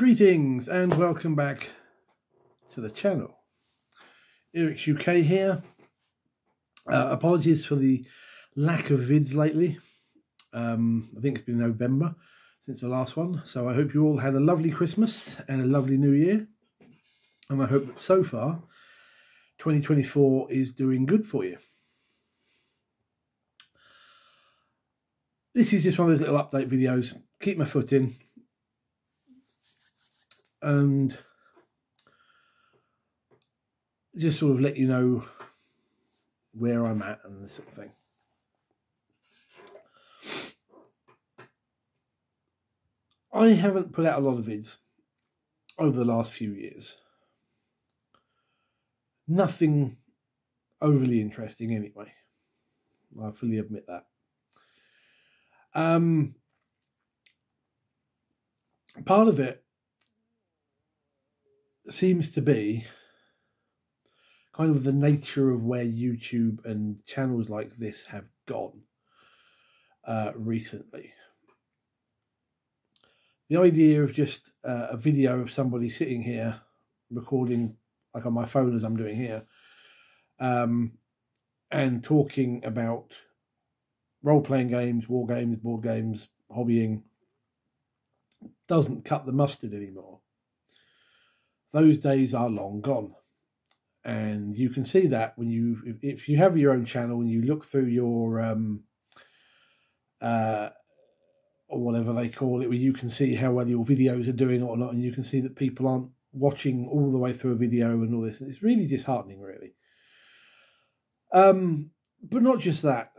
Greetings and welcome back to the channel. Eric's UK here. Apologies for the lack of vids lately. I think it's been November since the last one, so I hope you all had a lovely Christmas and a lovely New Year, and I hope that so far 2024 is doing good for you. This is just one of those little update videos. Keep my foot in and just sort of let you know where I'm at and this sort of thing. I haven't put out a lot of vids over the last few years. Nothing overly interesting anyway. I fully admit that. Part of it seems to be kind of the nature of where YouTube and channels like this have gone recently. The idea of just a video of somebody sitting here recording, like on my phone as I'm doing here, and talking about role-playing games, war games, board games, hobbying, doesn't cut the mustard anymore. Those days are long gone. And you can see that when you, if you have your own channel and you look through your, or whatever they call it, where you can see how well your videos are doing or not, and you can see that people aren't watching all the way through a video and all this. And it's really disheartening, really. But not just that.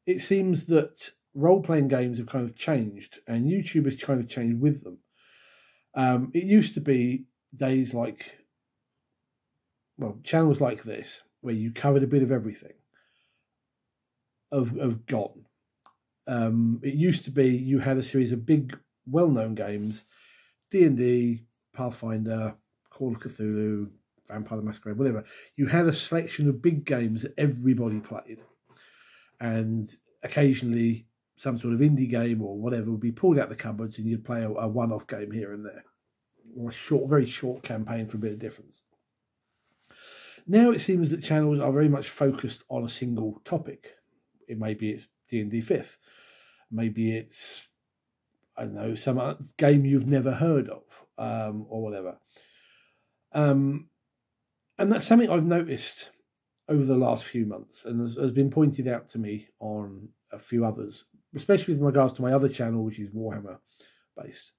It seems that role-playing games have kind of changed, and YouTube has kind of changed with them. It used to be days like, well, channels like this, where you covered a bit of everything, have gone. It used to be you had a series of big, well-known games, D&D, Pathfinder, Call of Cthulhu, Vampire the Masquerade, whatever. You had a selection of big games that everybody played. And occasionally some sort of indie game or whatever would be pulled out the cupboards and you'd play a one-off game here and there. Or a short, very short campaign for a bit of difference. Now it seems that channels are very much focused on a single topic. Maybe it's D&D 5th. Maybe it's, I don't know, some game you've never heard of, or whatever. And that's something I've noticed over the last few months, and has been pointed out to me on a few others, especially with regards to my other channel, which is Warhammer based.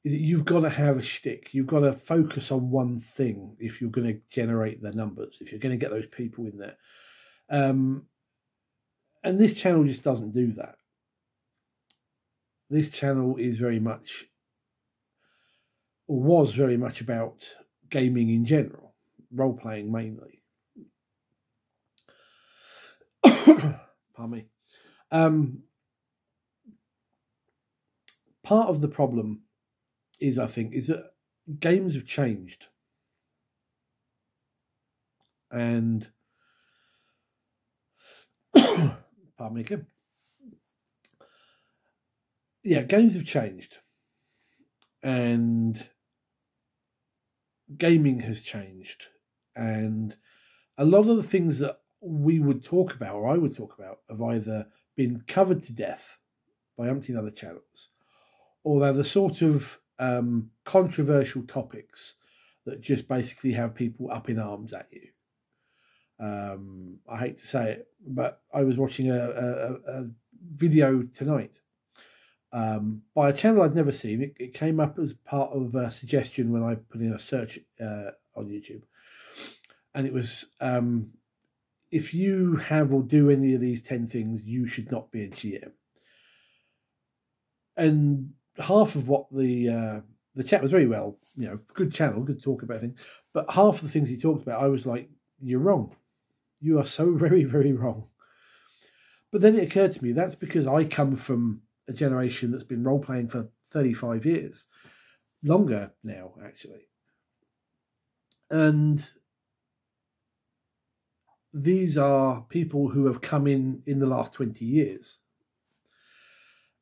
Is that you've got to have a shtick. You've got to focus on one thing if you're going to generate the numbers, if you're going to get those people in there. And this channel just doesn't do that. This channel is very much, or was very much, about gaming in general, role-playing mainly. Pardon me. Part of the problem is, I think, is that games have changed. And pardon me again. Yeah, games have changed. And gaming has changed. And a lot of the things that we would talk about, or I would talk about, have either been covered to death by umpteen other channels, or they're the sort of controversial topics that just basically have people up in arms at you. I hate to say it, but I was watching a video tonight by a channel I'd never seen. It came up as part of a suggestion when I put in a search on YouTube. And it was, if you have or do any of these 10 things, you should not be a GM. And half of what the chat was very well, you know, good channel, good talk about things. But half of the things he talked about, I was like, you're wrong. You are so very, very wrong. But then it occurred to me, that's because I come from a generation that's been role-playing for 35 years. Longer now, actually. And these are people who have come in the last 20 years.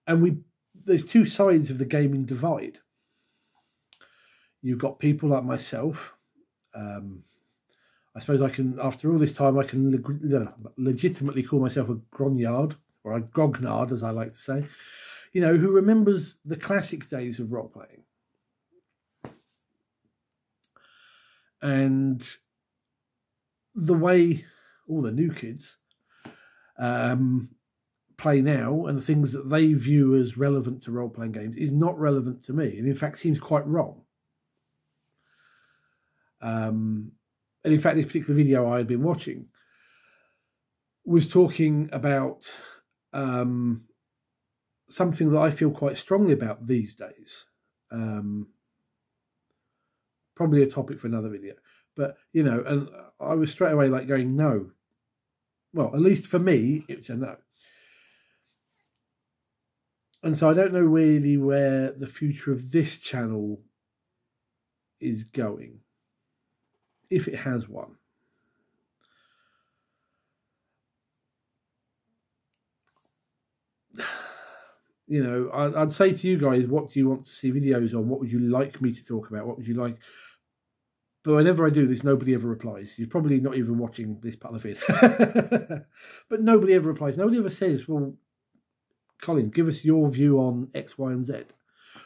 And we there's two sides of the gaming divide. You've got people like myself. I suppose I can, after all this time, I can legitimately call myself a grognard, or a grognard, as I like to say, you know, who remembers the classic days of role-playing. And the way all the new kids play now, and the things that they view as relevant to role-playing games, is not relevant to me, and in fact seems quite wrong. And in fact, this particular video I had been watching was talking about something that I feel quite strongly about these days. Probably a topic for another video. But, you know, and I was straight away like going, no. Well, at least for me, it's a no. And so I don't know really where the future of this channel is going, if it has one. You know, I'd say to you guys, what do you want to see videos on? What would you like me to talk about? What would you like? But whenever I do this, nobody ever replies. You're probably not even watching this part of the feed. But nobody ever replies. Nobody ever says, well, Colin, give us your view on X, Y, and Z,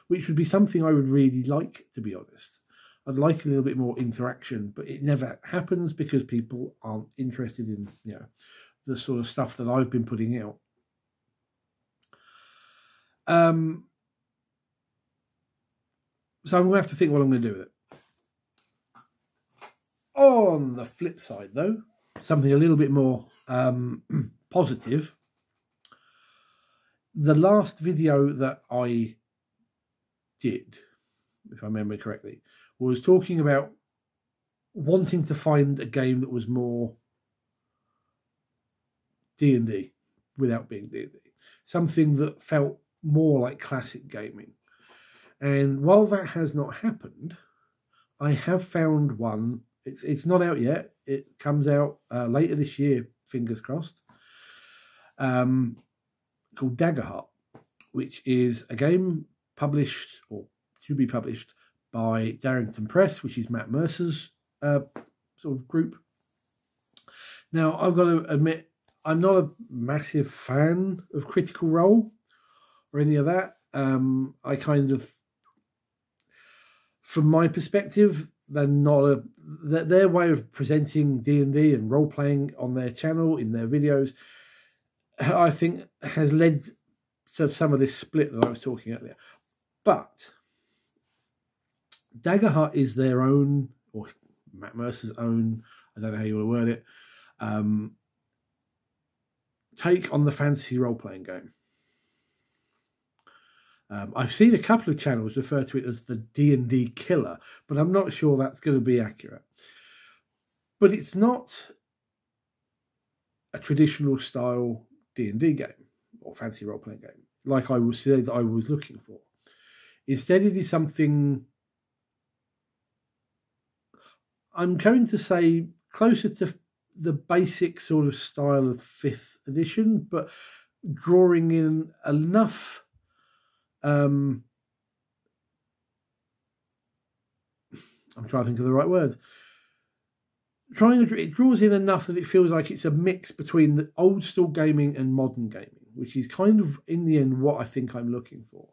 which would be something I would really like, to be honest. I'd like a little bit more interaction, but it never happens because people aren't interested in, you know, the sort of stuff that I've been putting out. So I'm going to have to think what I'm going to do with it. On the flip side, though, something a little bit more positive. The last video that I did, if I remember correctly, was talking about wanting to find a game that was more D&D without being D&D. Something that felt more like classic gaming. And while that has not happened, I have found one. It's not out yet. It comes out later this year, fingers crossed, called Daggerheart, which is a game published, or to be published, by Darrington Press, which is Matt Mercer's sort of group. Now, I've got to admit, I'm not a massive fan of Critical Role or any of that. I kind of, from my perspective, they're not their way of presenting D&D and role-playing on their channel, in their videos, I think has led to some of this split that I was talking about there. But Daggerheart is their own, or Matt Mercer's own, I don't know how you want to word it, take on the fantasy role-playing game. I've seen a couple of channels refer to it as the D&D killer, but I'm not sure that's going to be accurate. But it's not a traditional style D&D game or fantasy role-playing game like I was looking for. Instead, it is something, I'm going to say, closer to the basic sort of style of 5th edition, but drawing in enough I'm trying to think of the right word. It draws in enough that it feels like it's a mix between the old school gaming and modern gaming, which is kind of, in the end, what I think I'm looking for.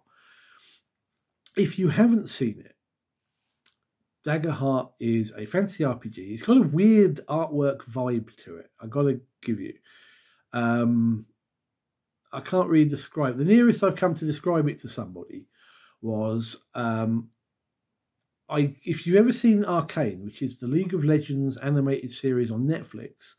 If you haven't seen it, Daggerheart is a fantasy RPG. It's got a weird artwork vibe to it, I've got to give you. I can't really describe. The nearest I've come to describe it to somebody was, if you've ever seen Arcane, which is the League of Legends animated series on Netflix,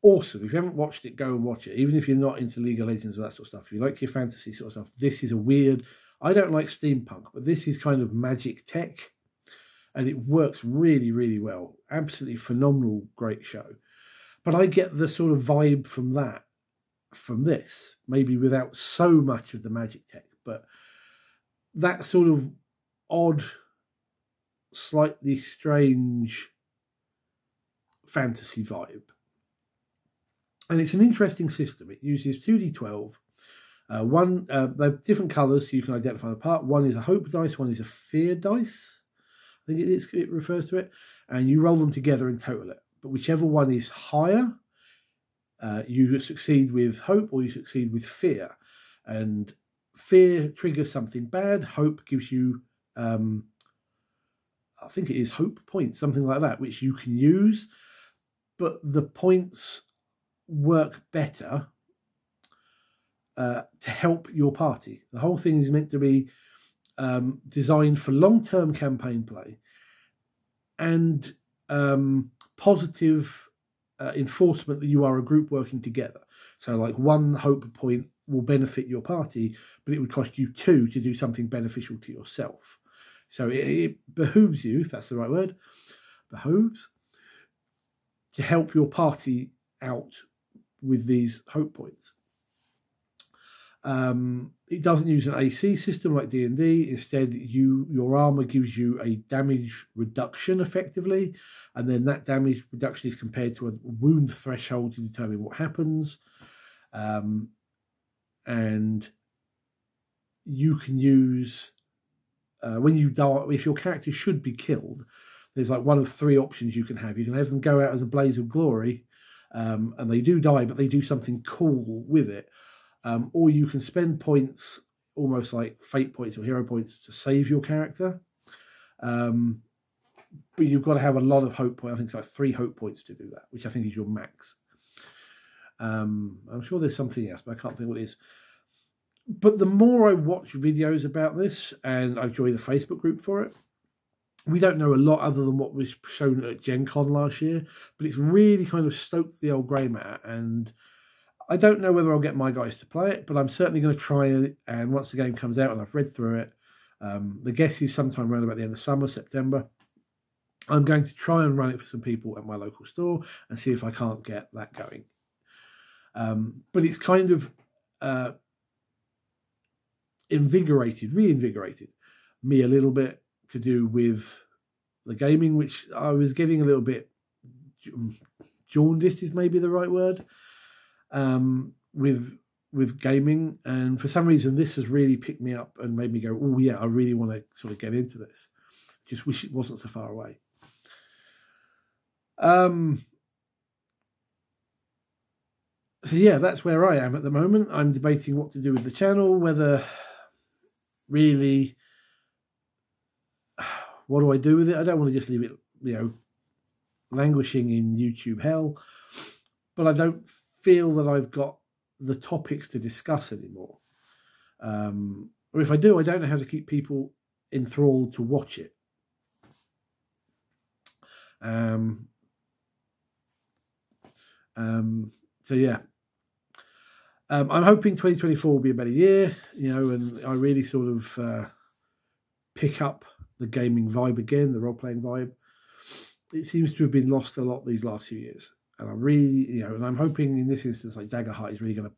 awesome. If you haven't watched it, go and watch it. Even if you're not into League of Legends and that sort of stuff, if you like your fantasy sort of stuff, this is a weird, I don't like steampunk, but this is kind of magic tech, and it works really, really well. Absolutely phenomenal, great show. But I get the sort of vibe from that, from this, maybe without so much of the magic tech, but that sort of odd, slightly strange fantasy vibe. And it's an interesting system. It uses 2d12 They're different colours, so you can identify them apart. One is a hope dice, one is a fear dice. I think it refers to it. And you roll them together and total it. But whichever one is higher, you succeed with hope or you succeed with fear. And fear triggers something bad. Hope gives you, I think it is hope points, something like that, which you can use. But the points work better to help your party. The whole thing is meant to be designed for long-term campaign play and positive enforcement that you are a group working together. So like one hope point will benefit your party, but it would cost you 2 to do something beneficial to yourself. So it behooves you, if that's the right word, behooves, to help your party out with these hope points. It doesn't use an AC system like D&D. Instead, your armor gives you a damage reduction effectively, and then that damage reduction is compared to a wound threshold to determine what happens. And you can use when you die, if your character should be killed, there's like one of 3 options you can have. You can have them go out as a blaze of glory, and they do die, but they do something cool with it. Or you can spend points, almost like fate points or hero points, to save your character. But you've got to have a lot of hope points. I think it's like 3 hope points to do that, which I think is your max. I'm sure there's something else, but I can't think what it is. But the more I watch videos about this, and I've joined a Facebook group for it, we don't know a lot other than what was shown at Gen Con last year, but it's really kind of stoked the old grey matter, and I don't know whether I'll get my guys to play it, but I'm certainly going to try it, and once the game comes out and I've read through it, the guess is sometime around about the end of summer, September, I'm going to try and run it for some people at my local store and see if I can't get that going. But it's kind of reinvigorated me a little bit to do with the gaming, which I was getting a little bit jaundiced is maybe the right word, with gaming, and for some reason this has really picked me up and made me go, oh yeah, I really want to sort of get into this. Just wish it wasn't so far away. So yeah, that's where I am at the moment. I'm debating what to do with the channel, whether really, what do I do with it? I don't want to just leave it, languishing in YouTube hell, but I don't feel that I've got the topics to discuss anymore. Or if I do, I don't know how to keep people enthralled to watch it. So yeah, I'm hoping 2024 will be a better year, and I really sort of pick up the gaming vibe again, the role-playing vibe. It seems to have been lost a lot these last few years. And I'm really, and I'm hoping in this instance, like Daggerheart is really going to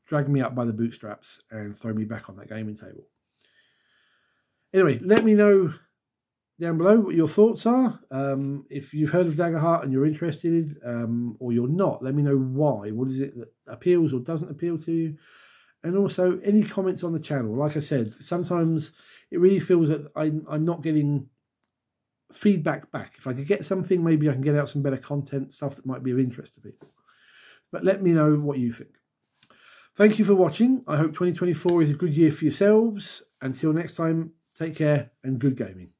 drag me up by the bootstraps and throw me back on that gaming table. Anyway, let me know down below what your thoughts are. If you've heard of Daggerheart and you're interested, or you're not, let me know why. What is it that appeals or doesn't appeal to you? And also any comments on the channel. Like I said, sometimes it really feels that I'm not getting feedback back. If I could get something, maybe I can get out some better content, stuff that might be of interest to people. But let me know what you think. Thank you for watching. I hope 2024 is a good year for yourselves. Until next time, take care and good gaming.